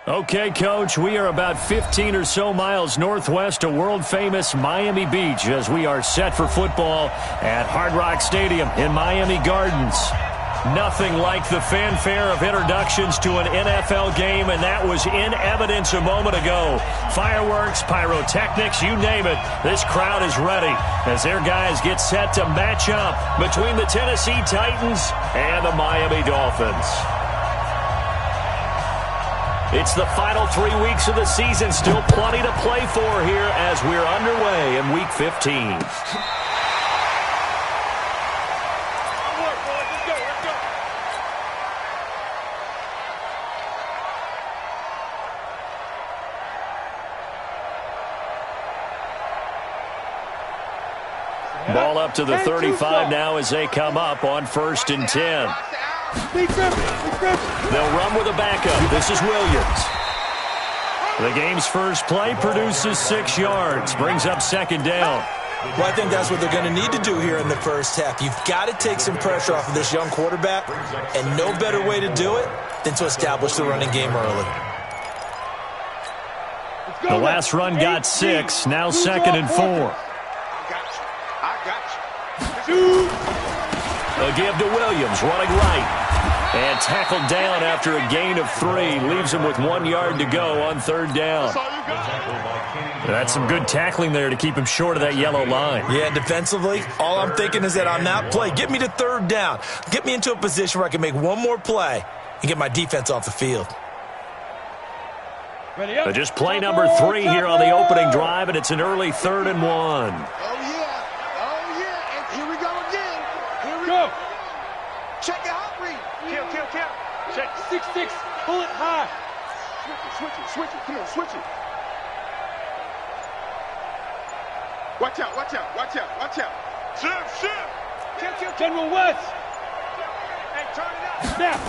Okay, Coach, we are about 15 or so miles northwest of world-famous Miami Beach as we are set for football at Hard Rock Stadium in Miami Gardens. Nothing like the fanfare of introductions to an NFL game, and that was in evidence a moment ago. Fireworks, pyrotechnics, you name it. This crowd is ready as their guys get set to match up between the Tennessee Titans and the Miami Dolphins. It's the final 3 weeks of the season. Still plenty to play for here as we're underway in Week 15. Ball up to the 35 now as they come up on 1st and 10. They'll run with a backup. This is Williams. The game's first play produces 6 yards. Brings up 2nd down. Well, I think that's what they're going to need to do here in the first half. You've got to take some pressure off of this young quarterback, and no better way to do it than to establish the running game early. The last run got 6. Now 2nd and 4. A give to Williams, running right. And tackled down after a gain of 3. Leaves him with 1 yard to go on 3rd down. That's some good tackling there to keep him short of that yellow line. Yeah, defensively, all I'm thinking is that on that play, get me to 3rd down. Get me into a position where I can make one more play and get my defense off the field. Just play number 3 here on the opening drive, and it's an early 3rd and 1. Go. Check your hot read. Kill. Check. 6-6. Pull it high. Switch it. Come on, switch it. Watch out. Shift. Kill. General West. Hey, turn it up. Snap.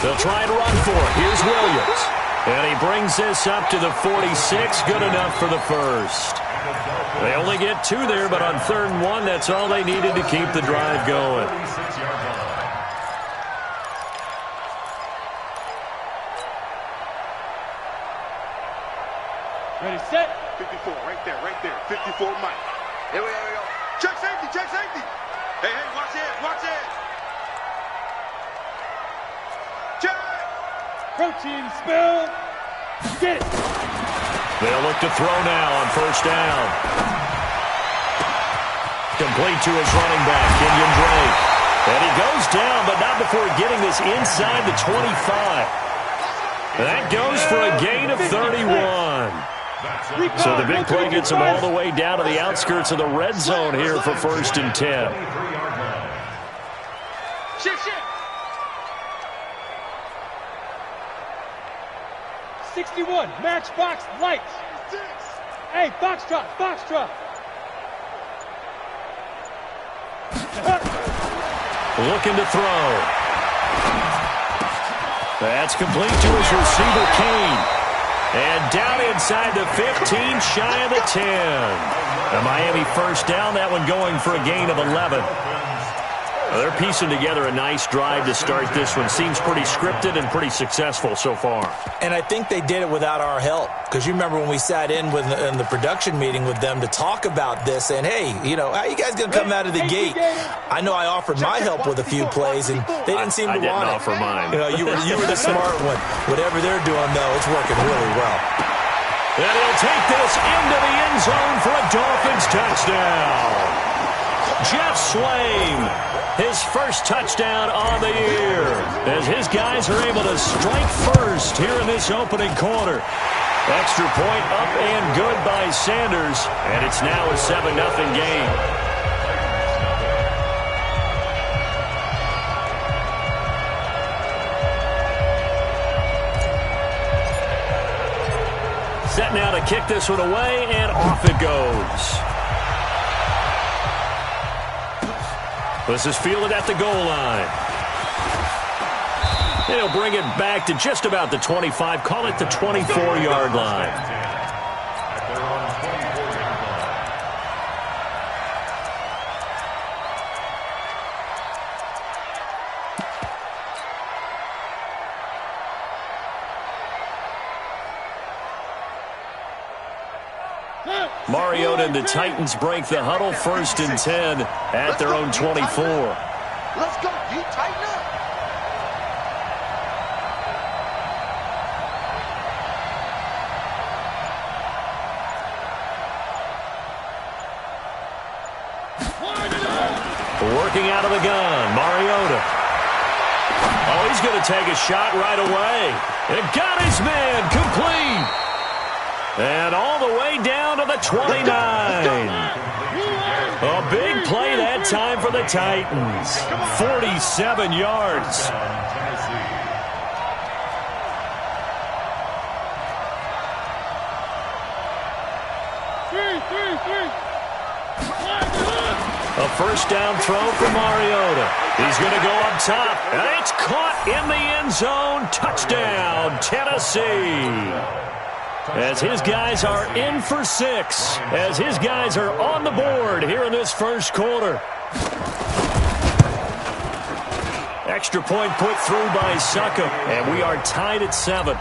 They'll try and run for it. Here's Williams. And he brings this up to the 46. Good enough for the first. They only get 2 there, but on 3rd and 1, that's all they needed to keep the drive going. Ready, set. 54, right there. 54, Mike. Here we go. Check safety. Hey, watch it. Check. Protein spill. Get it. They'll look to throw now on 1st down. Complete to his running back, Kenyon Drake. And he goes down, but not before getting this inside the 25. That goes for a gain of 31. So the big play gets him all the way down to the outskirts of the red zone here for 1st and 10. Shift. 61, matchbox lights. Hey, foxtrot. Looking to throw. That's complete to his receiver, Kane. And down inside the 15, shy of the 10. The Miami 1st down, that one going for a gain of 11. They're piecing together a nice drive to start this one. Seems pretty scripted and pretty successful so far. And I think they did it without our help. Because you remember when we sat in the production meeting with them to talk about this, and hey, how you guys going to come out of the gate? I know I offered my help with a few plays, and they didn't seem to want it. I didn't offer mine. You were the smart one. Whatever they're doing, though, it's working really well. And he'll take this into the end zone for a Dolphins touchdown. Jeff Swaim, his first touchdown on the year, as his guys are able to strike first here in this opening quarter. Extra point up and good by Sanders, and it's now a 7-0 game. Set now to kick this one away, and off it goes. This is fielded at the goal line. He'll bring it back to just about the 25. Call it the 24-yard line. and the Titans break the huddle 1st and 10 at their own 24. Let's go, D. Tighten up. Working out of the gun, Mariota. Oh, he's going to take a shot right away. It got his man complete. And all the way down to the 29. A big play that time for the Titans. 47 yards. A first down throw for Mariota. He's going to go up top. And it's caught in the end zone. Touchdown, Tennessee. As his guys are in for 6. As his guys are on the board here in this first quarter. Extra point put through by Suckup. And we are tied at 7.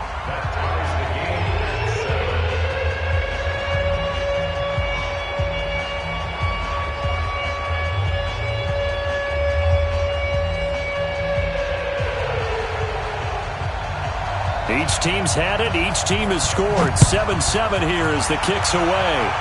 Each team's had it. Each team has scored. 7-7 here as the kick's away.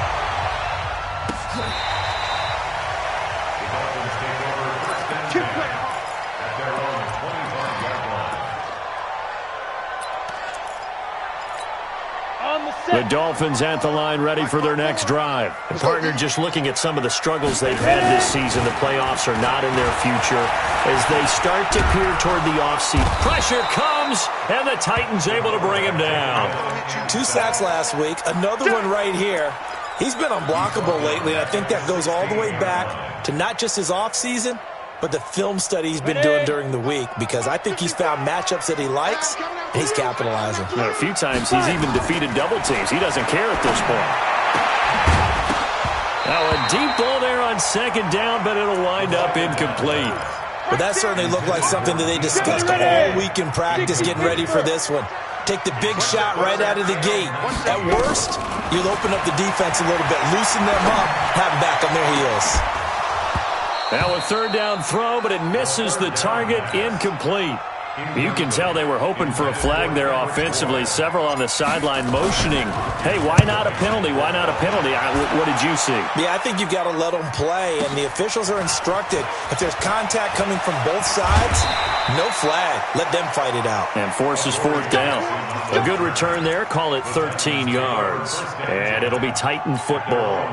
The Dolphins at the line ready for their next drive. And partner, just looking at some of the struggles they've had this season, the playoffs are not in their future as they start to peer toward the offseason. Pressure comes, and the Titans able to bring him down. 2 sacks last week, another one right here. He's been unblockable lately, and I think that goes all the way back to not just his offseason, but the film study he's been doing during the week, because I think he's found matchups that he likes, and he's capitalizing. A few times he's even defeated double teams. He doesn't care at this point. Now a deep ball there on 2nd down, but it'll wind up incomplete. But that certainly looked like something that they discussed all week in practice, getting ready for this one. Take the big shot right out of the gate. At worst, you'll open up the defense a little bit, loosen them up, have them back on their heels. Now a 3rd down throw, but it misses the target, incomplete. You can tell they were hoping for a flag there offensively. Several on the sideline motioning. Hey, why not a penalty? Why not a penalty? What did you see? Yeah, I think you've got to let them play, and the officials are instructed. If there's contact coming from both sides, no flag. Let them fight it out. And forces 4th down. A good return there. Call it 13 yards. And it'll be Titan football.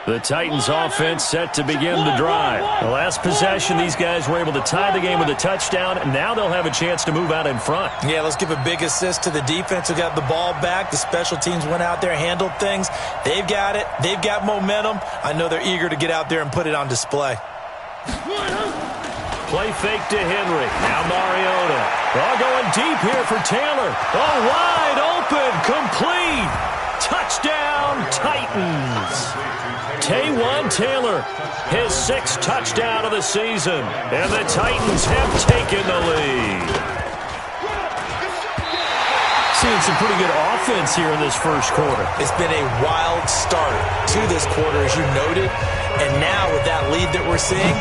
The Titans offense set to begin the drive. The last possession, these guys were able to tie the game with a touchdown, and now they'll have a chance to move out in front. Yeah, let's give a big assist to the defense who got the ball back. The special teams went out there, handled things. They've got it. They've got momentum. I know they're eager to get out there and put it on display. Play fake to Henry. Now Mariota. All going deep here for Taylor. Oh, wide open. Complete. Touchdown, Titans. Taywan Taylor, his 6th touchdown of the season, and the Titans have taken the lead. Seeing some pretty good offense here in this first quarter. It's been a wild start to this quarter, as you noted, and now with that lead that we're seeing,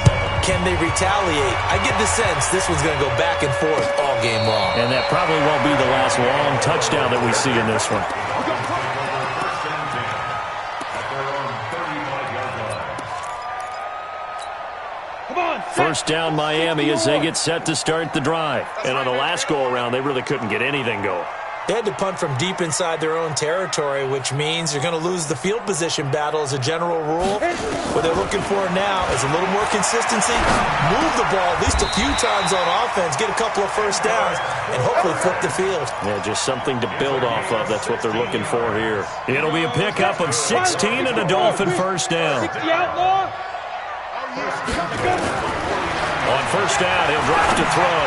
can they retaliate? I get the sense this one's going to go back and forth all game long. And that probably won't be the last long touchdown that we see in this one. First down Miami as they get set to start the drive. And on the last go-around, they really couldn't get anything going. They had to punt from deep inside their own territory, which means you're going to lose the field position battle as a general rule. What they're looking for now is a little more consistency, move the ball at least a few times on offense, get a couple of first downs, and hopefully flip the field. Yeah, just something to build off of. That's what they're looking for here. It'll be a pickup of 16 and a Dolphin first down. On first down, he'll drop to throw.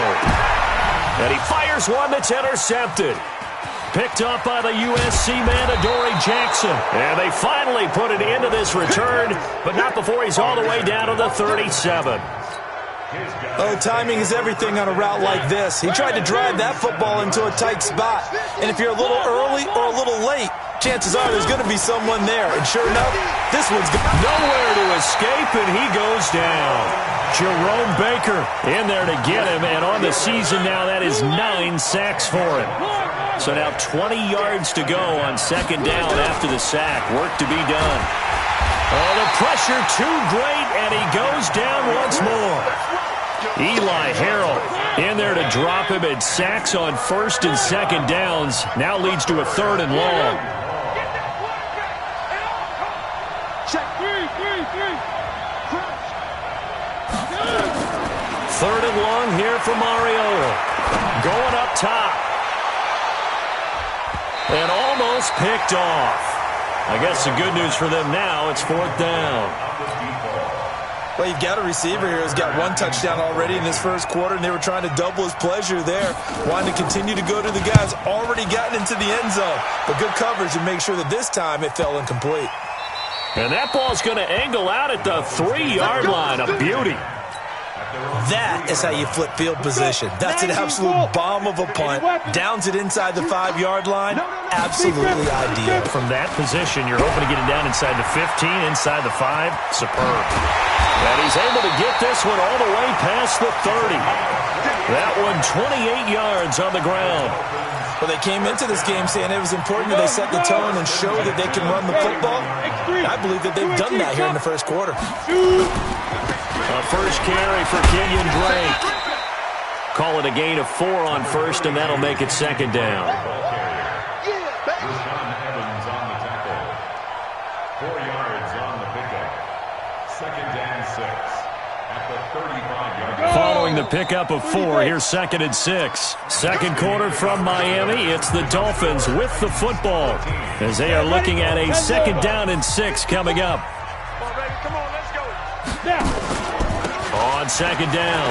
And he fires one that's intercepted. Picked up by the USC man, Adoree Jackson. And they finally put it into this return, but not before he's all the way down to the 37. Oh, timing is everything on a route like this. He tried to drive that football into a tight spot. And if you're a little early or a little late, chances are there's going to be someone there. And sure enough, this one's nowhere to escape, and he goes down. Jerome Baker in there to get him, and on the season now, that is 9 sacks for him. So now 20 yards to go on second down after the sack. Work to be done. Oh, the pressure too great, and he goes down once more. Eli Harrell in there to drop him, and sacks on first and second downs. Now leads to a 3rd and long. Check. 3rd and long here for Mariota. Going up top. And almost picked off. I guess the good news for them now, it's 4th down. Well, you've got a receiver here who's got 1 touchdown already in this first quarter, and they were trying to double his pleasure there, wanting to continue to go to the guys already gotten into the end zone. But good coverage and make sure that this time it fell incomplete. And that ball's going to angle out at the 3-yard line. A beauty. That is how you flip field position. That's an absolute bomb of a punt. Downs it inside the 5-yard line. Absolutely ideal. From that position, you're hoping to get it down inside the 15, inside the 5. Superb. And he's able to get this one all the way past the 30. That one 28 yards on the ground. Well, they came into this game saying it was important that they set the tone and show that they can run the football. I believe that they've done that here in the first quarter. A first carry for Kenyon Drake. Call it a gain of 4 on first, and that'll make it second down. Following the pickup of 4, here's 2nd and 6. Second quarter from Miami. It's the Dolphins with the football as they are looking at a 2nd down and 6 coming up. Come on, let's go. On 2nd down,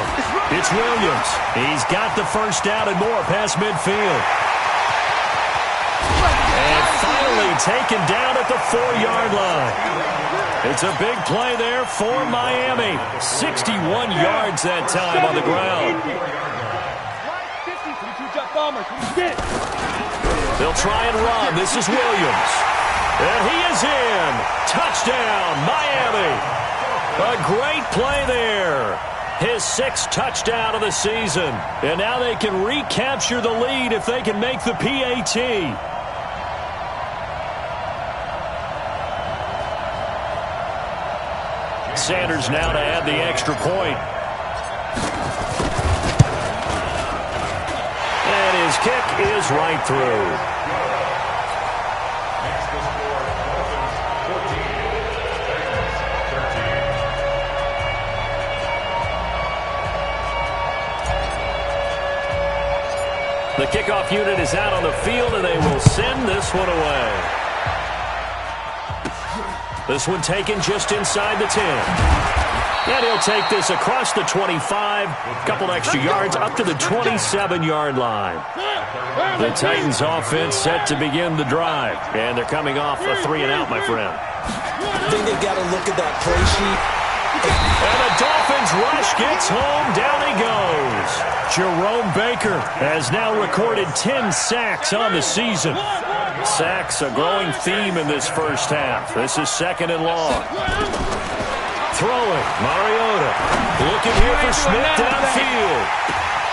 it's Williams. He's got the first down and more past midfield. And finally taken down at the 4-yard line. It's a big play there for Miami. 61 yards that time on the ground. They'll try and run. This is Williams. And he is in. Touchdown, Miami. A great play there. His 6th touchdown of the season. And now they can recapture the lead if they can make the PAT. Sanders now to add the extra point. And his kick is right through. The kickoff unit is out on the field, and they will send this one away. This one taken just inside the 10. And he'll take this across the 25. A couple extra yards up to the 27-yard line. The Titans offense set to begin the drive. And they're coming off a 3-and-out, my friend. I think they've got to look at that play sheet. And the Dolphins rush gets home. Down he goes. Jerome Baker has now recorded 10 sacks on the season. Sacks, a growing theme in this first half. This is 2nd and long. Throwing, Mariota. Looking here for Smith downfield.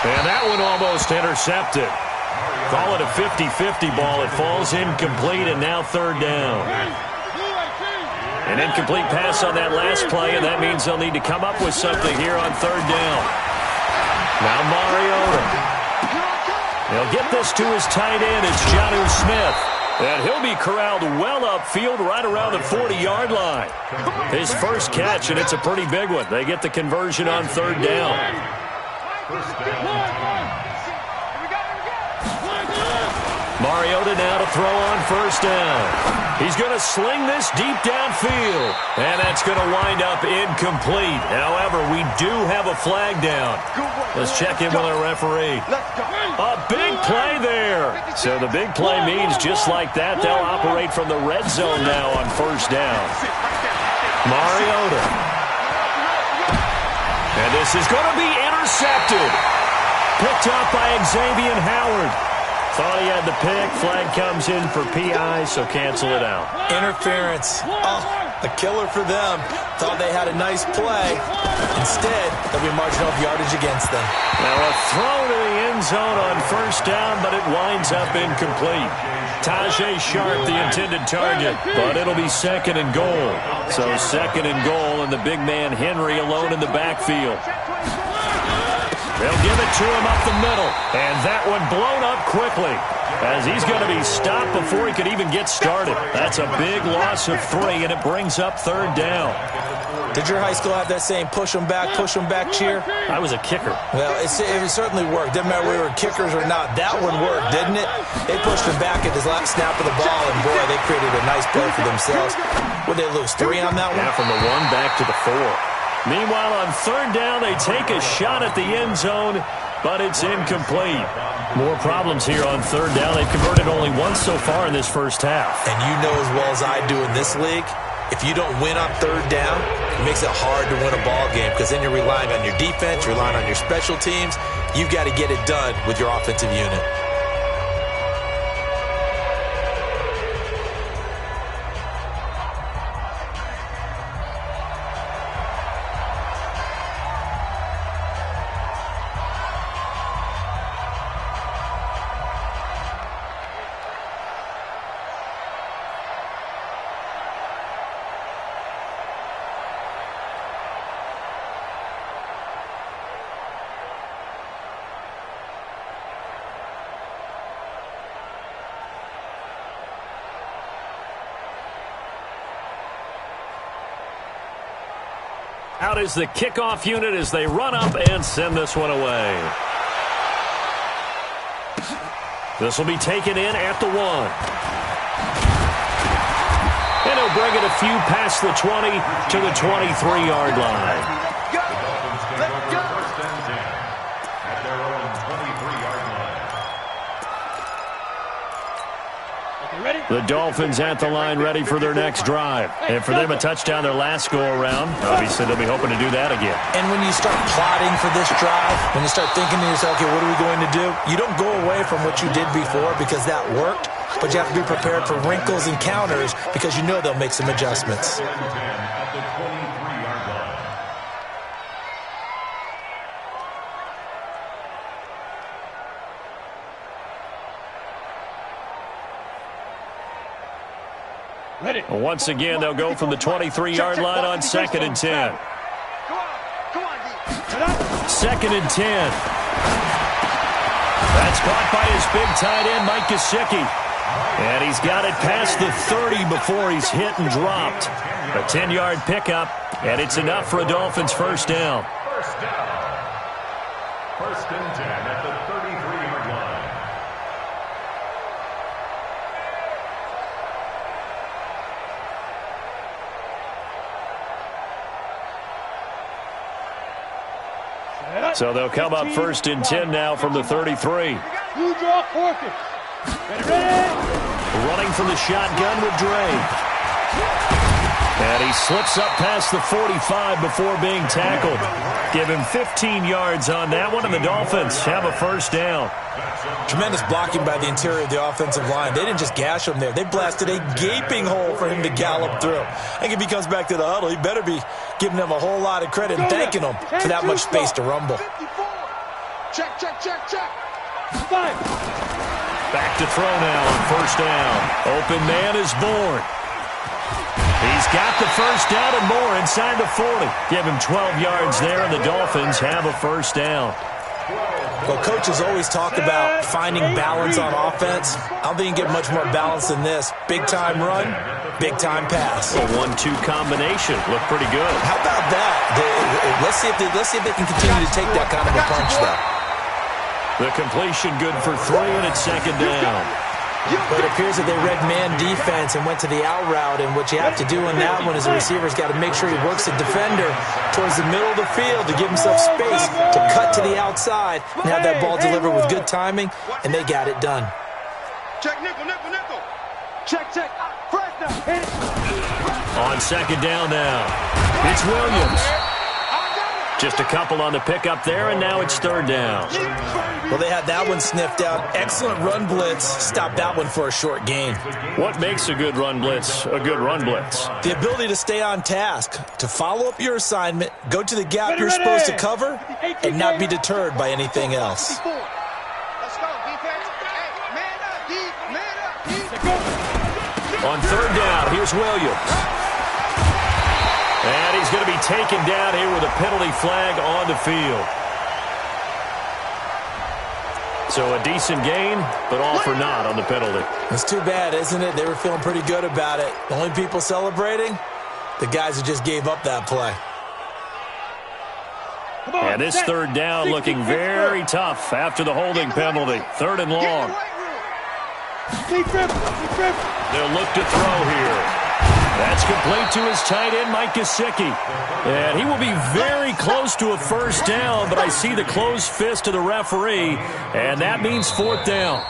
And that one almost intercepted. Call it a 50-50 ball. It falls incomplete, and now 3rd down. An incomplete pass on that last play, and that means they'll need to come up with something here on 3rd down. Now Mariota. He'll get this to his tight end. It's Jonnu Smith. And he'll be corralled well upfield right around the 40-yard line. His first catch, and it's a pretty big one. They get the conversion on 3rd down. Mariota now to throw on 1st down. He's going to sling this deep downfield. And that's going to wind up incomplete. However, we do have a flag down. Let's check in with our referee. A big play there. So the big play means just like that, they'll operate from the red zone now on 1st down. Mariota. And this is going to be intercepted. Picked up by Xavier Howard. Thought he had the pick. Flag comes in for PI, so cancel it out. Interference. Oh, a killer for them. Thought they had a nice play. Instead, they'll be marching off yardage against them. Now a throw to the end zone on first down, but it winds up incomplete. Tajay Sharp, the intended target, but it'll be second and goal. So second and goal, and the big man Henry alone in the backfield. They'll give it to him up the middle, and that one blown up quickly as he's going to be stopped before he could even get started. That's a big loss of 3, and it brings up third down. Did your high school have that same push them back cheer? I was a kicker. Well, it certainly worked. Didn't matter whether we were kickers or not. That one worked, didn't it? They pushed him back at his last snap of the ball, and boy, they created a nice play for themselves. Would they lose 3 on that one? Yeah, from the 1 back to the 4. Meanwhile, on third down, they take a shot at the end zone, but it's incomplete. More problems here on third down. They've converted only once so far in this first half. And you know as well as I do in this league, if you don't win on third down, it makes it hard to win a ball game because then you're relying on your defense, you're relying on your special teams. You've got to get it done with your offensive unit. Out is the kickoff unit as they run up and send this one away. This will be taken in at the 1. And he'll bring it a few past the 20 to the 23-yard line. The Dolphins at the line ready for their next drive. And for them, a touchdown their last go-around. Obviously, they'll be hoping to do that again. And when you start plotting for this drive, when you start thinking to yourself, okay, what are we going to do? You don't go away from what you did before because that worked, but you have to be prepared for wrinkles and counters because you know they'll make some adjustments. Once again, they'll go from the 23-yard line on 2nd and 10. 2nd and 10. That's caught by his big tight end, Mike Gesicki. And he's got it past the 30 before he's hit and dropped. A 10-yard pickup, and it's enough for a Dolphins first down. First and 10 at the 33-yard line. So they'll come up first and 10 now from the 33. Running from the shotgun with Dre. And he slips up past the 45 before being tackled. Give him 15 yards on that one, and the Dolphins have a first down. Tremendous blocking by the interior of the offensive line. They didn't just gash him there. They blasted a gaping hole for him to gallop through. I think if he comes back to the huddle, he better be giving them a whole lot of credit and thanking them for that much space to rumble. Check. Back to throw now on first down. Open man is born. He's got the first down and more inside the 40. Give him 12 yards there, and the Dolphins have a first down. Well, coaches always talk about finding balance on offense. I don't think you can get much more balance than this. Big-time run, big-time pass. A 1-2 combination. Looked pretty good. How about that? Let's see if they can continue to take that kind of a punch, though. The completion good for 3, and it's second down. But it appears that they read man defense and went to the out route, and what you have to do in that one is the receiver's got to make sure he works the defender towards the middle of the field to give himself space to cut to the outside and have that ball delivered with good timing, and they got it done. Check, nickel. Check. First down. On second down now, it's Williams. Just a couple on the pickup there, and now it's third down. Well, they had that one sniffed out. Excellent run blitz. Stopped that one for a short gain. What makes a good run blitz a good run blitz? The ability to stay on task, to follow up your assignment, go to the gap you're supposed to cover, and not be deterred by anything else. Let's go, defense. Hey, man up, D. Man up, D. On third down, here's Williams. And he's going to be taken down here with a penalty flag on the field. So a decent gain, but all for naught on the penalty. It's too bad, isn't it? They were feeling pretty good about it. The only people celebrating, the guys who just gave up that play. And this third down looking very tough after the holding penalty. Third and long. They'll look to throw here. That's complete to his tight end, Mike Gesicki. And he will be very close to a first down, but I see the closed fist of the referee, and that means fourth down.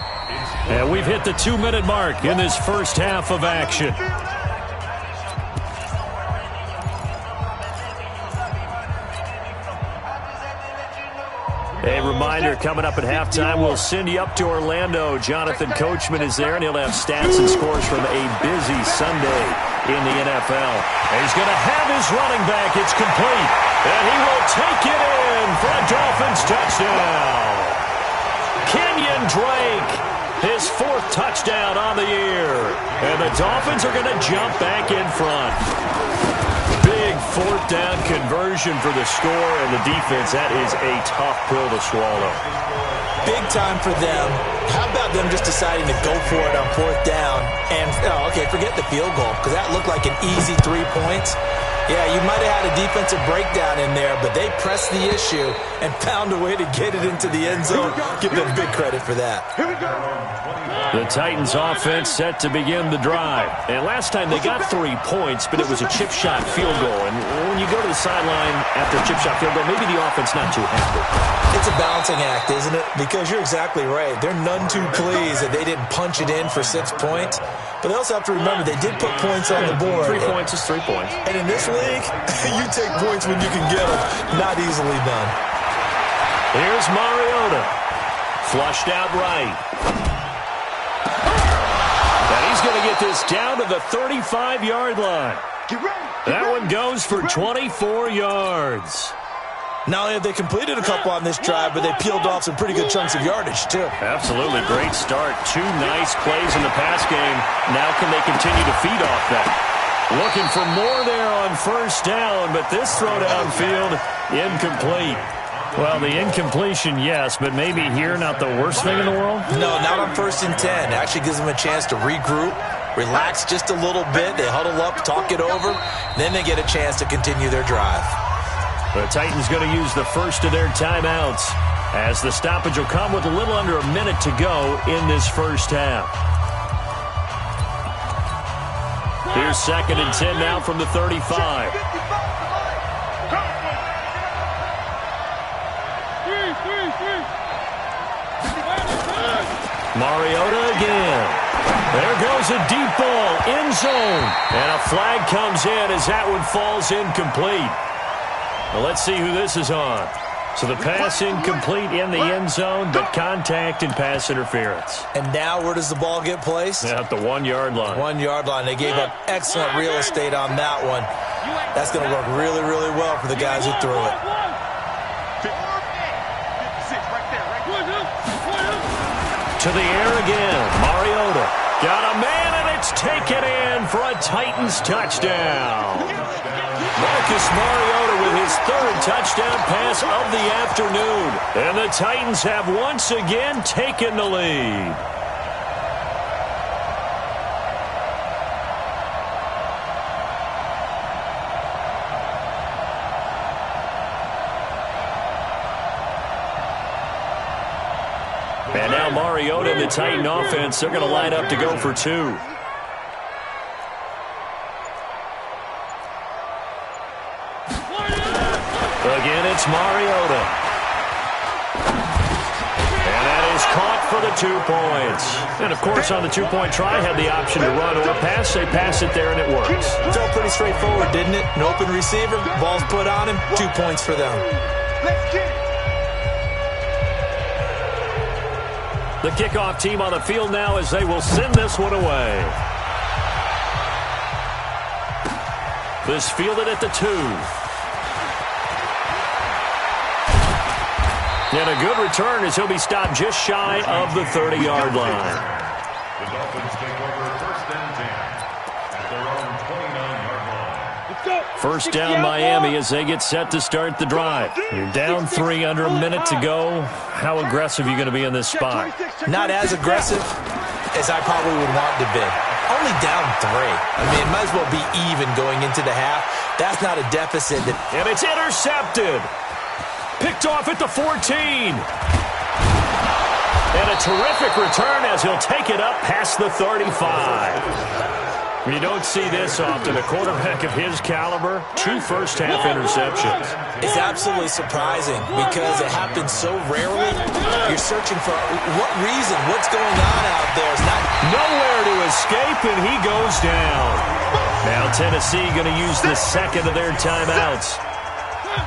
And we've hit the 2-minute mark in this first half of action. A reminder, coming up at halftime, we'll send you up to Orlando. Jonathan Coachman is there, and he'll have stats and scores from a busy Sunday in the NFL. And he's going to have his running back. It's complete. And he will take it in for a Dolphins touchdown. Kenyon Drake, his fourth touchdown on the year. And the Dolphins are going to jump back in front. Big fourth down conversion for the score, and the defense, that is a tough pill to swallow. Big time for them. How about them just deciding to go for it on fourth down? And, okay, forget the field goal, because that looked like an easy 3 points. Yeah, you might have had a defensive breakdown in there, but they pressed the issue and found a way to get it into the end zone. Give them big credit for that. The Titans offense set to begin the drive. And last time they got 3 points, but it was a chip shot field goal. And when you go to the sideline after a chip shot field goal, maybe the offense not too happy. It's a balancing act, isn't it? Because you're exactly right. They're none too pleased that they didn't punch it in for 6 points. But they also have to remember they did put points on the board. 3 points is 3 points. And in this league, you take points when you can get them. Not easily done. Here's Mariota. Flushed out right. And he's going to get this down to the 35-yard line. That one goes for 24 yards. Not only have they completed a couple on this drive, but they peeled off some pretty good chunks of yardage, too. Absolutely. Great start. 2 nice plays in the pass game. Now can they continue to feed off that? Looking for more there on first down, but this throw downfield, incomplete. Well, the incompletion, yes, but maybe here not the worst thing in the world? No, not on 1st and 10. It actually gives them a chance to regroup, relax just a little bit. They huddle up, talk it over. Then they get a chance to continue their drive. The Titans going to use the first of their timeouts as the stoppage will come with a little under a minute to go in this first half. Here's 2nd and 10 now from the 35. Mariota again. There goes a deep ball, end zone. And a flag comes in as that one falls incomplete. Well, let's see who this is on. So the pass incomplete in the end zone, but contact and pass interference. And now where does the ball get placed? At the 1-yard line. 1-yard line. They gave up excellent real estate on that one. That's going to work really, really well for the guys who threw it. To the air again. Mariota got a man, and it's taken in for a Titans touchdown. Marcus Mariota with his 3rd touchdown pass of the afternoon. And the Titans have once again taken the lead. And now Mariota and the Titan offense, they're going to line up to go for 2. Again, it's Mariota. And that is caught for the 2 points. And, of course, on the two-point try, had the option to run or pass. They pass it there, and it works. Felt pretty straightforward, didn't it? An open receiver, ball's put on him, 2 points for them. Let's get it. The kickoff team on the field now as they will send this one away. This fielded at the 2. And a good return as he'll be stopped just shy of the 30-yard line. The Dolphins take over 1st and 10 at their own 29-yard line. Let's go. First down Miami as they get set to start the drive. You're down 3, under a minute to go. How aggressive are you going to be in this spot? Not as aggressive as I probably would want to be. Only down 3. I mean, it might as well be even going into the half. That's not a deficit. And it's intercepted. Picked off at the 14. And a terrific return as he'll take it up past the 35. You don't see this often. A quarterback of his caliber, 2 first-half interceptions. It's absolutely surprising because it happens so rarely. You're searching for what reason, what's going on out there. It's not nowhere to escape, and he goes down. Now Tennessee going to use the second of their timeouts,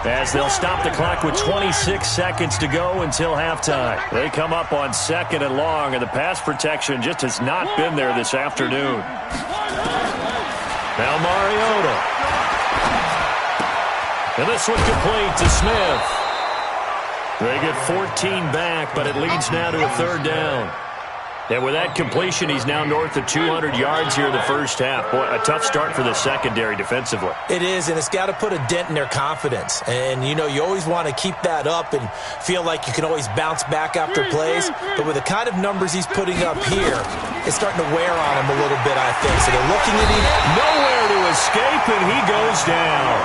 as they'll stop the clock with 26 seconds to go until halftime. They come up on 2nd and long, and the pass protection just has not been there this afternoon. Now Mariota. And this one complete to Smith. They get 14 back, but it leads now to a 3rd down. And with that completion, he's now north of 200 yards here in the first half. Boy, a tough start for the secondary defensively. It is, and it's got to put a dent in their confidence. And, you know, you always want to keep that up and feel like you can always bounce back after plays. But with the kind of numbers he's putting up here, it's starting to wear on him a little bit, I think. So they're looking at him. Nowhere to escape, and he goes down.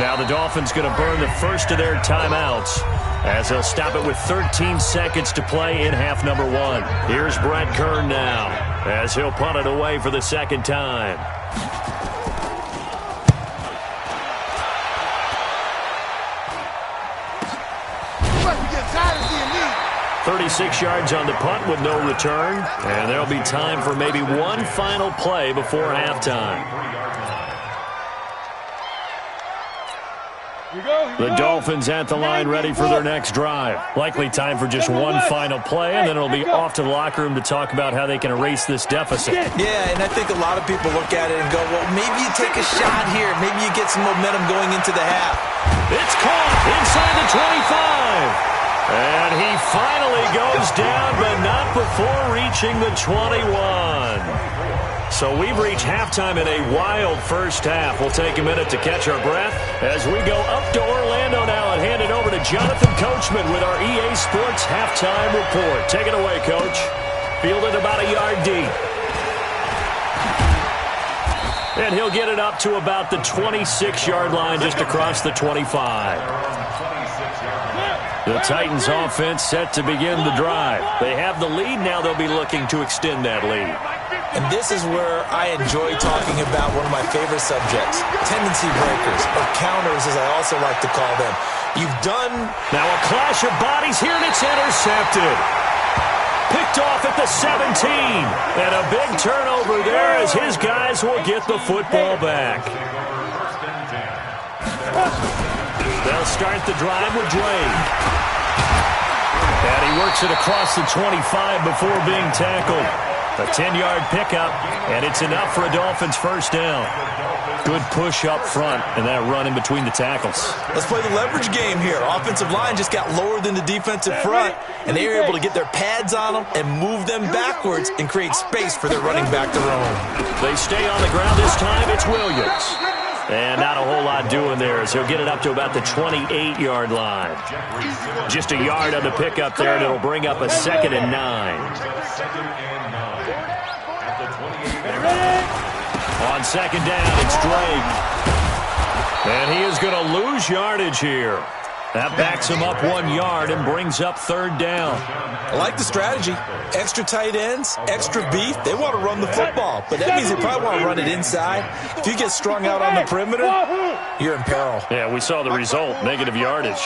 Now the Dolphins going to burn the first of their timeouts, as they'll stop it with 13 seconds to play in half number 1. Here's Brett Kern now, as he'll punt it away for the 2nd time. We get tired of seeing these. 36 yards on the punt with no return, and there'll be time for maybe one final play before halftime. The Dolphins at the line ready for their next drive. Likely time for just one final play, and then it'll be off to the locker room to talk about how they can erase this deficit. Yeah, and I think a lot of people look at it and go, well, maybe you take a shot here. Maybe you get some momentum going into the half. It's caught inside the 25. And he finally goes down, but not before reaching the 21. So we've reached halftime in a wild first half. We'll take a minute to catch our breath as we go up to Orlando now and hand it over to Jonathan Coachman with our EA Sports Halftime Report. Take it away, Coach. Fielded about a yard deep. And he'll get it up to about the 26-yard line just across the 25. The Titans offense set to begin the drive. They have the lead. Now they'll be looking to extend that lead. And this is where I enjoy talking about one of my favorite subjects, tendency breakers, or counters as I also like to call them. You've done... Now a clash of bodies here, and it's intercepted. Picked off at the 17. And a big turnover there as his guys will get the football back. They'll start the drive with Drake. And he works it across the 25 before being tackled. A 10-yard pickup, and it's enough for a Dolphins first down. Good push up front, and that run in between the tackles. Let's play the leverage game here. Offensive line just got lower than the defensive front, and they were able to get their pads on them and move them backwards and create space for their running back to roam. They stay on the ground this time. It's Williams. And not a whole lot doing there as he'll get it up to about the 28-yard line. Just a yard on the pickup there, and it'll bring up a 2nd and 9. On 2nd down, it's Drake. And he is going to lose yardage here. That backs him up 1 yard and brings up 3rd down. I like the strategy. Extra tight ends, extra beef. They want to run the football, but that means they probably want to run it inside. If you get strung out on the perimeter, you're in peril. Yeah, we saw the result, negative yardage.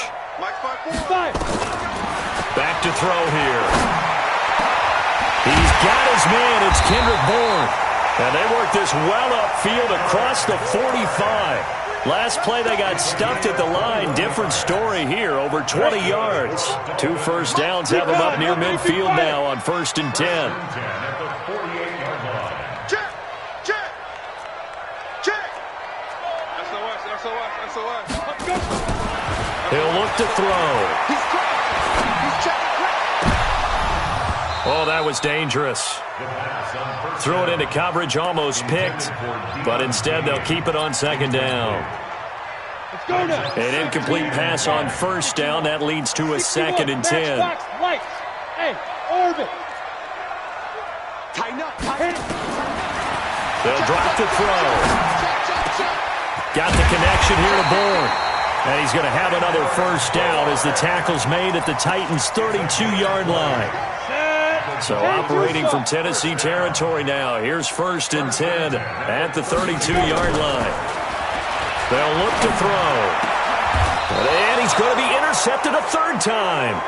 to throw here. He's got his man. It's Kendrick Bourne. And they work this well upfield across the 45. Last play, they got stuffed at the line. Different story here, over 20 yards. 2 first downs have them up near midfield now on 1st and 10. He'll look to throw. Oh, that was dangerous. Threw it into coverage, almost picked, but instead they'll keep it on 2nd down. An incomplete pass on 1st down. That leads to a 2nd and 10. They'll drop the throw. Got the connection here to Bourne. And he's going to have another 1st down as the tackle's made at the Titans' 32-yard line. So operating from Tennessee territory now. Here's 1st and 10 at the 32-yard line. They'll look to throw. And he's going to be intercepted a 3rd time.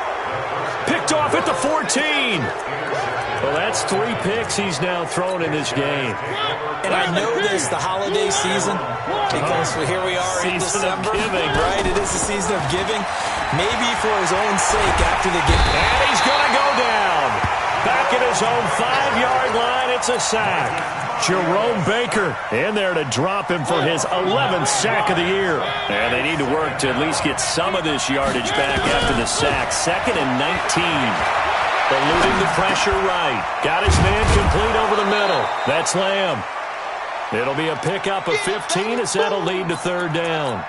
Picked off at the 14. Well, that's 3 picks he's now thrown in this game. And I know this, the holiday season, because here we are in December. Giving. Right, it is the season of giving. Maybe for his own sake after the game. And he's going to go down. Back at his own 5-yard line, it's a sack. Jerome Baker in there to drop him for his 11th sack of the year. And they need to work to at least get some of this yardage back after the sack. 2nd and 19. Eluding the pressure right. Got his man complete over the middle. That's Lamb. It'll be a pickup of 15 as that'll lead to 3rd down.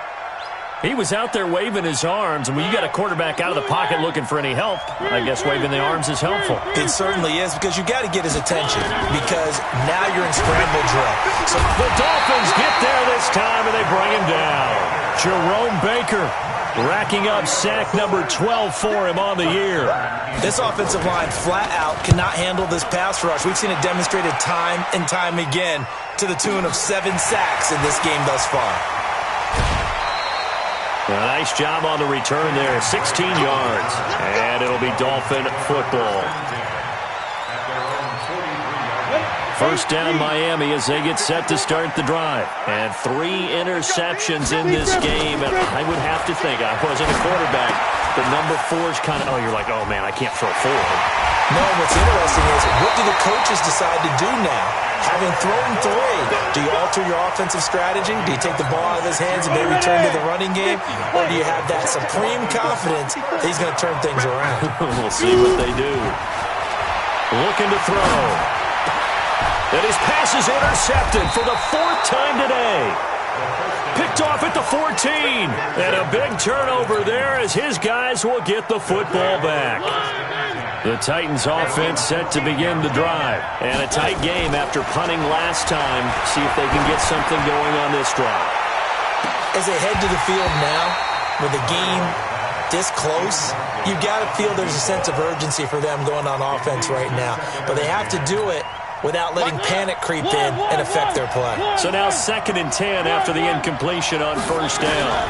He was out there waving his arms, and when you got a quarterback out of the pocket looking for any help, I guess waving the arms is helpful. It certainly is, because you got to get his attention, because now you're in scramble drill. So the Dolphins get there this time, and they bring him down. Jerome Baker racking up sack number 12 for him on the year. This offensive line flat out cannot handle this pass rush. We've seen it demonstrated time and time again to the tune of 7 sacks in this game thus far. A nice job on the return there, 16 yards, and it'll be Dolphin football. 1st down Miami as they get set to start the drive. And 3 interceptions in this game, and I would have to think, I wasn't a quarterback, but number 4 is kind of, you're like, oh man, I can't throw 4. No, what's interesting is, what do the coaches decide to do now? Having thrown 3, do you alter your offensive strategy? Do you take the ball out of his hands and maybe turn to the running game? Or do you have that supreme confidence that he's going to turn things around? We'll see what they do. Looking to throw. And his pass is intercepted for the 4th time today. Picked off at the 14. And a big turnover there as his guys will get the football back. The Titans offense set to begin the drive. And a tight game after punting last time. See if they can get something going on this drive. As they head to the field now, with the game this close, you've got to feel there's a sense of urgency for them going on offense right now. But they have to do it without letting panic creep in and affect their play. So now 2nd and 10 after the incompletion on 1st down.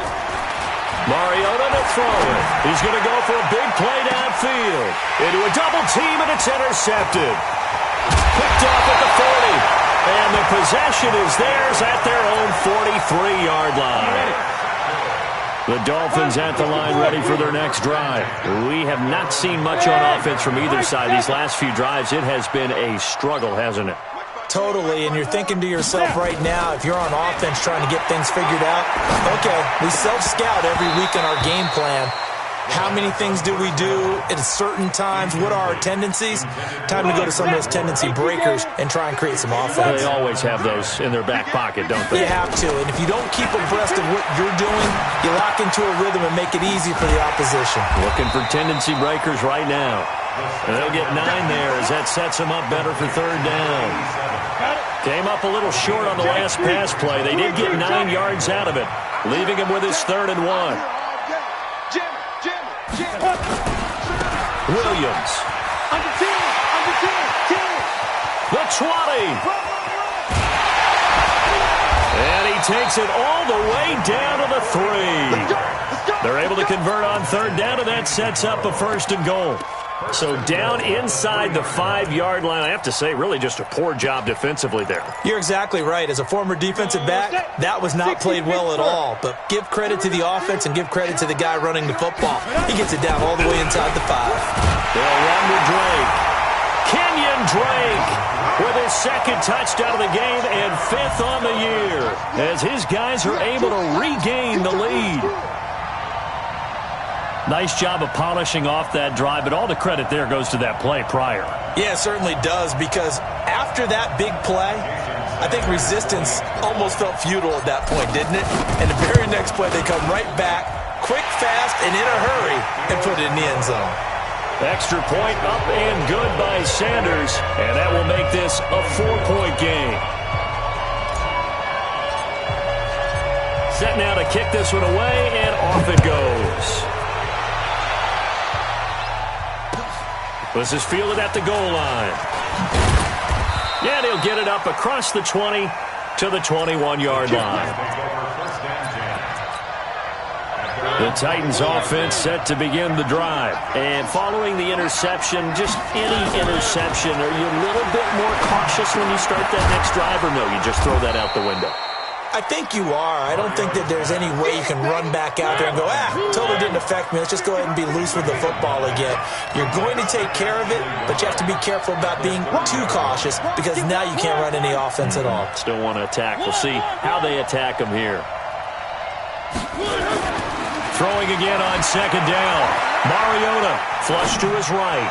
Mariota to throw it. He's going to go for a big play downfield. Into a double team, and it's intercepted. Picked off at the 40. And the possession is theirs at their own 43-yard line. The Dolphins at the line ready for their next drive. We have not seen much on offense from either side. These last few drives, it has been a struggle, hasn't it? Totally, and you're thinking to yourself right now, if you're on offense trying to get things figured out, okay, we self-scout every week in our game plan. How many things do we do at certain times? What are our tendencies? Time to go to some of those tendency breakers and try and create some offense. They always have those in their back pocket, don't they? You have to, and if you don't keep abreast of what you're doing, you lock into a rhythm and make it easy for the opposition. Looking for tendency breakers right now. And they'll get 9 there as that sets them up better for 3rd down. Came up a little short on the last pass play. They did get 9 yards out of it, leaving him with his 3rd and 1. Williams. The 20. And he takes it all the way down to the 3. They're able to convert on 3rd down, and that sets up a 1st and goal. So down inside the 5-yard line. I have to say, really just a poor job defensively there. You're exactly right. As a former defensive back, that was not played well at all. But give credit to the offense and give credit to the guy running the football. He gets it down all the way inside the 5. They'll run with Drake. Kenyon Drake with his second touchdown of the game and 5th on the year as his guys are able to regain the lead. Nice job of polishing off that drive, but all the credit there goes to that play prior. Yeah, it certainly does, because after that big play, I think resistance almost felt futile at that point, didn't it? And the very next play, they come right back, quick, fast, and in a hurry, and put it in the end zone. Extra point up and good by Sanders, and that will make this a 4-point game. Set now to kick this one away, and off it goes. This is fielded at the goal line. Yeah, they'll get it up across the 20 to the 21-yard line. The Titans offense set to begin the drive. And following the interception, just any interception, are you a little bit more cautious when you start that next drive, or no, you just throw that out the window? I think you are. I don't think that there's any way you can run back out there and go, totally didn't affect me. Let's just go ahead and be loose with the football again. You're going to take care of it, but you have to be careful about being too cautious, because now you can't run any offense at all. Still want to attack. We'll see how they attack him here. Throwing again on second down. Mariota flush to his right.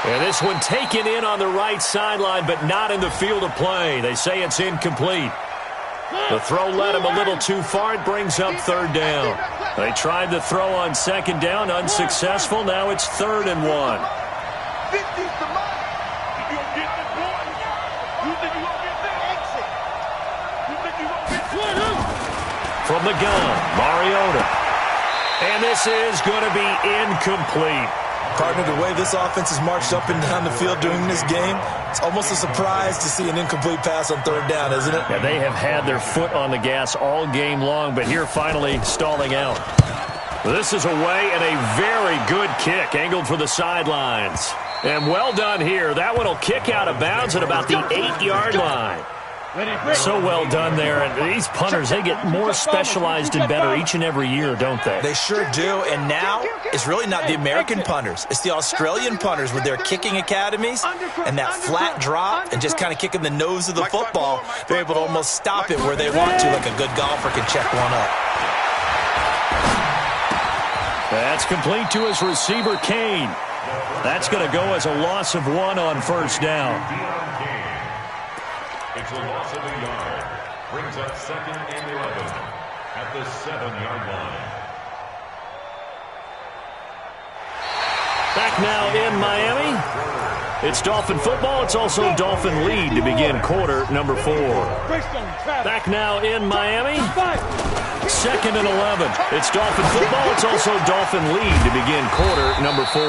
And this one taken in on the right sideline, but not in the field of play. They say it's incomplete. The throw led him a little too far. It brings up 3rd down. They tried the throw on 2nd down, unsuccessful. Now it's 3rd and 1. From the gun, Mariota. And this is going to be incomplete. Partner, the way this offense has marched up and down the field during this game, it's almost a surprise to see an incomplete pass on 3rd down, isn't it? Yeah, they have had their foot on the gas all game long, but here finally stalling out. This is away and a very good kick, angled for the sidelines. And well done here. That one will kick out of bounds at about the 8-yard line. So well done there. And these punters, they get more specialized and better each and every year, don't they? They sure do. And now it's really not the American punters. It's the Australian punters with their kicking academies and that flat drop and just kind of kicking the nose of the football. They're able to almost stop it where they want to, like a good golfer can check one up. That's complete to his receiver, Kane. That's going to go as a loss of 1 on 1st down. It's a loss of a yard. Brings up 2nd and 11 at the 7-yard line. Back now in Miami. It's Dolphin football. It's also Dolphin lead to begin quarter number 4. Back now in Miami. 2nd and 11. It's Dolphin football. It's also Dolphin lead to begin quarter number 4.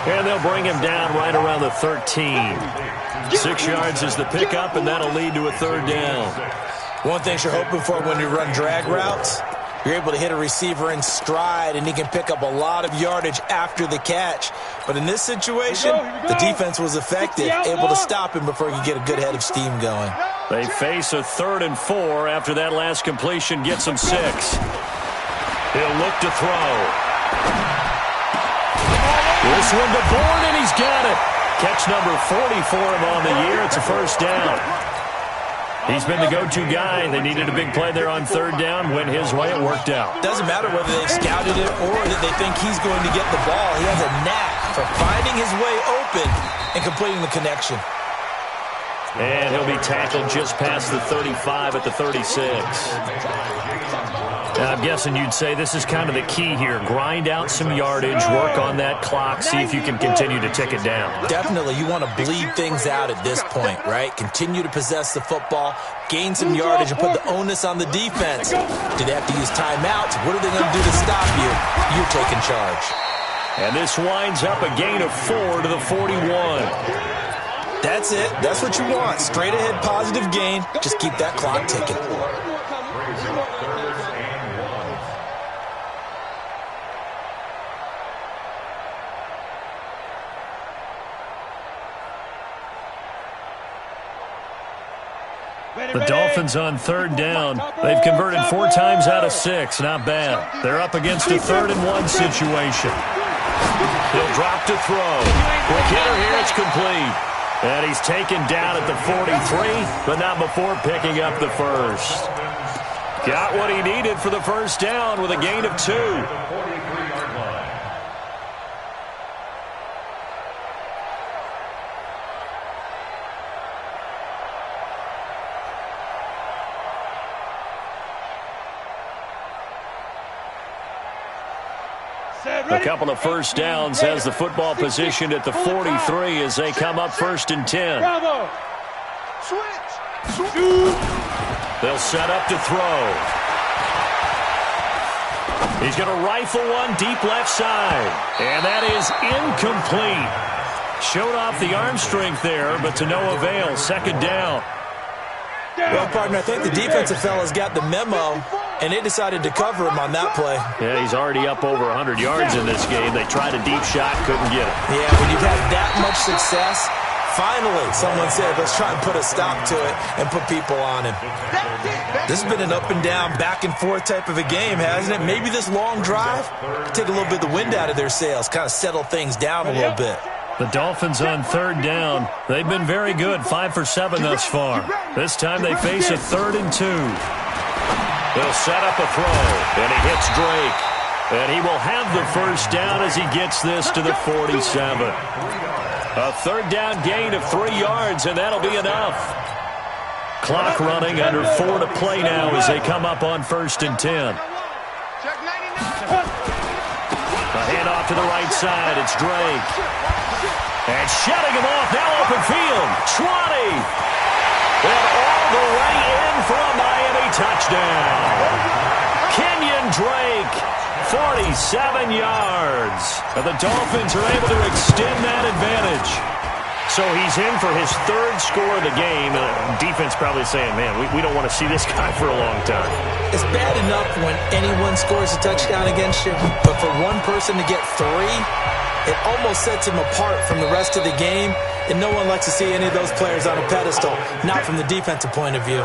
And they'll bring him down right around the 13. 6 yards is the pickup, and that'll lead to a 3rd down. One thing you're hoping for when you run drag routes, you're able to hit a receiver in stride, and he can pick up a lot of yardage after the catch. But in this situation, the defense was effective, able to stop him before he could get a good head of steam going. They face a 3rd and 4 after that last completion gets him 6. He'll look to throw. This one to Bourne, and he's got it. Catch number 40 for him on the year. It's a 1st down. He's been the go-to guy. They needed a big play there on 3rd down. Went his way. It worked out. Doesn't matter whether they've scouted it or that they think he's going to get the ball. He has a knack for finding his way open and completing the connection. And he'll be tackled just past the 35 at the 36. Now, I'm guessing you'd say this is kind of the key here. Grind out some yardage, work on that clock, see if you can continue to tick it down. Definitely. You want to bleed things out at this point, right? Continue to possess the football, gain some yardage, and put the onus on the defense. Do they have to use timeouts? What are they going to do to stop you? You're taking charge. And this winds up a gain of 4 to the 41. That's it. That's what you want. Straight ahead positive gain. Just keep that clock ticking. The Dolphins on 3rd down. They've converted 4 times out of 6. Not bad. They're up against a 3rd-and-1 situation. He'll drop to throw. Quick hitter here. It's complete. And he's taken down at the 43, but not before picking up the first. Got what he needed for the first down with a gain of 2. A couple of first downs has the football positioned at the 43 as they come up 1st and 10. They'll set up to throw. He's going to rifle one deep left side. And that is incomplete. Showed off the arm strength there, but to no avail. 2nd down. Well, partner, I think the defensive fellas got the memo, and they decided to cover him on that play. Yeah, he's already up over 100 yards in this game. They tried a deep shot, couldn't get it. Yeah, when you've had that much success, finally someone said, let's try and put a stop to it and put people on him. This has been an up-and-down, back-and-forth type of a game, hasn't it? Maybe this long drive take a little bit of the wind out of their sails, kind of settle things down a little bit. The Dolphins on 3rd down. They've been very good, 5 for 7 thus far. This time they face a 3rd and 2. They'll set up a throw, and he hits Drake. And he will have the first down as he gets this to the 47. A 3rd down gain of 3 yards, and that'll be enough. Clock running, under 4 to play now as they come up on 1st and 10. A handoff to the right side. It's Drake. And shutting him off, now open field. 20. And all the way in for a Miami touchdown. Kenyon Drake, 47 yards. And the Dolphins are able to extend that advantage. So he's in for his 3rd score of the game. Defense probably saying, man, we don't want to see this guy for a long time. It's bad enough when anyone scores a touchdown against you, but for one person to get 3, it almost sets him apart from the rest of the game, and no one likes to see any of those players on a pedestal, not from the defensive point of view.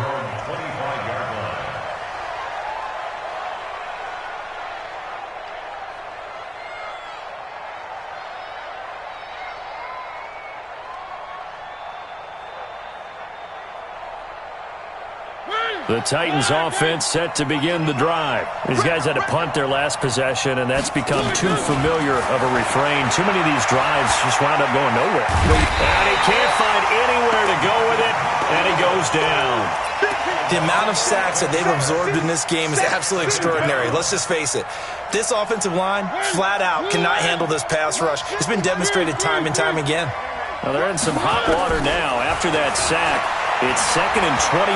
The Titans offense set to begin the drive. These guys had to punt their last possession, and that's become too familiar of a refrain. Too many of these drives just wound up going nowhere. And he can't find anywhere to go with it, and he goes down. The amount of sacks that they've absorbed in this game is absolutely extraordinary. Let's just face it. This offensive line, flat out, cannot handle this pass rush. It's been demonstrated time and time again. Well, they're in some hot water now after that sack. It's 2nd and 21,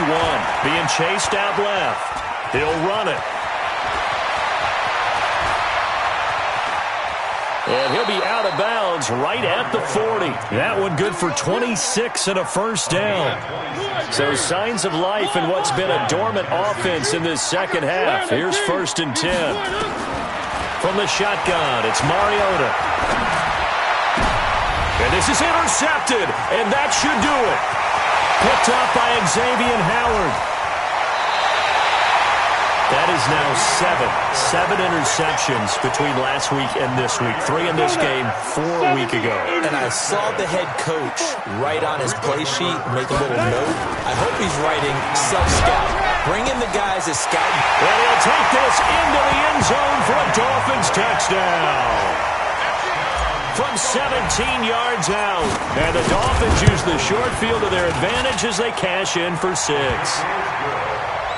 being chased out left. He'll run it. And he'll be out of bounds right at the 40. That one good for 26 and a first down. So signs of life in what's been a dormant offense in this second half. Here's 1st and 10. From the shotgun, it's Mariota. And this is intercepted, and that should do it. Picked off by Xavier Howard. That is now 7 interceptions between last week and this week. 3 in this game, 4 a week ago. And I saw the head coach write on his play sheet, make a little note. I hope he's writing self-scout. Bring in the guys as scouting. And he'll take this into the end zone for a Dolphins touchdown. From 17 yards out. And the Dolphins use the short field to their advantage as they cash in for 6.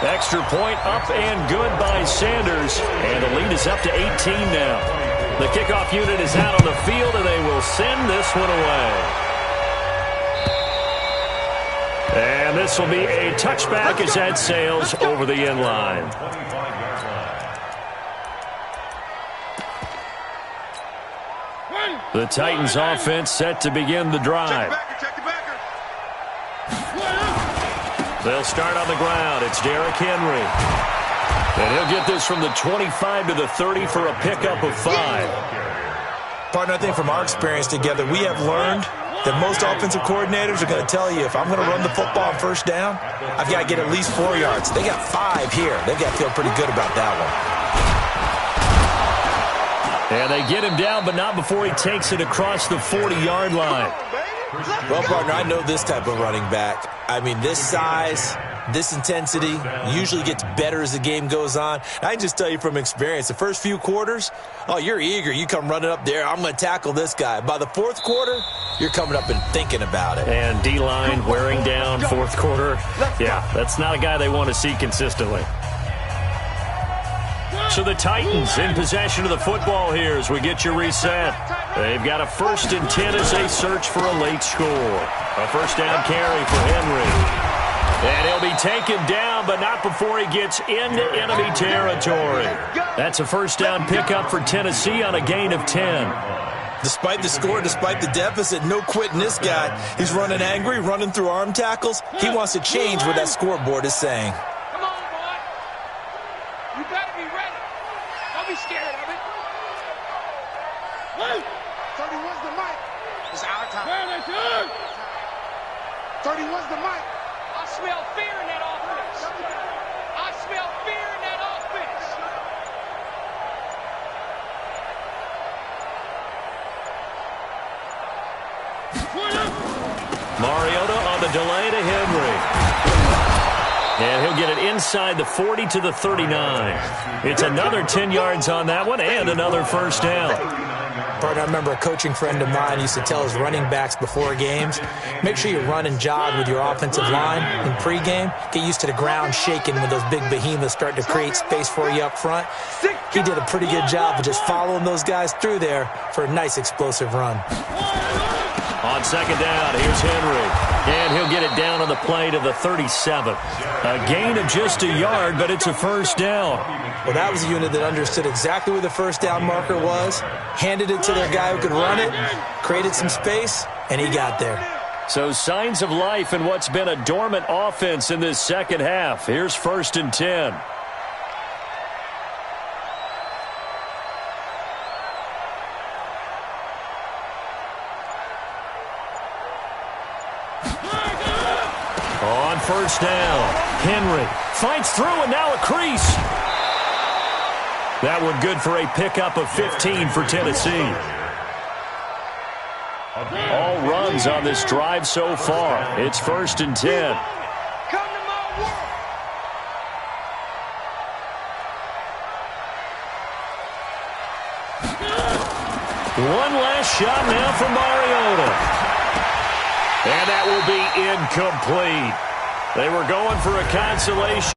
Extra point up and good by Sanders. And the lead is up to 18 now. The kickoff unit is out on the field, and they will send this one away. And this will be a touchback as that sails over the end line. The Titans offense set to begin the drive. They'll start on the ground. It's Derrick Henry. And he'll get this from the 25 to the 30 for a pickup of 5. Partner, I think from our experience together, we have learned that most offensive coordinators are going to tell you, if I'm going to run the football on first down, I've got to get at least 4 yards. They got 5 here. They've got to feel pretty good about that one. And they get him down, but not before he takes it across the 40-yard line. Well, partner, I know this type of running back. I mean, this size, this intensity usually gets better as the game goes on. And I can just tell you from experience, the first few quarters, oh, you're eager. You come running up there, I'm going to tackle this guy. By the fourth quarter, you're coming up and thinking about it. And D-line wearing down fourth quarter. Yeah, that's not a guy they want to see consistently. So the Titans in possession of the football here as we get you reset. They've got a 1st and 10 as they search for a late score. A first down carry for Henry. And he'll be taken down, but not before he gets into enemy territory. That's a first down pickup for Tennessee on a gain of 10. Despite the score, despite the deficit, no quitting this guy. He's running angry, running through arm tackles. He wants to change what that scoreboard is saying. Come on, boy. You better be ready. Don't be scared of it. 31's the mic. It's our time. 31's the mic. I smell fear in that offense. I smell fear in that offense. Mariota on the delay to Henry. And he'll get it inside the 40 to the 39. It's another 10 yards on that one and another first down. Partner, I remember a coaching friend of mine used to tell his running backs before games, make sure you run and jog with your offensive line in pregame. Get used to the ground shaking when those big behemoths start to create space for you up front. He did a pretty good job of just following those guys through there for a nice explosive run. On second down, here's Henry. And he'll get it down on the play to the 37. A gain of just a yard, but it's a first down. Well, that was a unit that understood exactly where the first down marker was, handed it to their guy who could run it, created some space, and he got there. So signs of life in what's been a dormant offense in this second half. Here's 1st and 10. On first down, Henry fights through and now a crease. That one good for a pickup of 15 for Tennessee. All runs on this drive so far. It's 1st and 10. Come to my world. One last shot now for Mariota. And that will be incomplete. They were going for a consolation.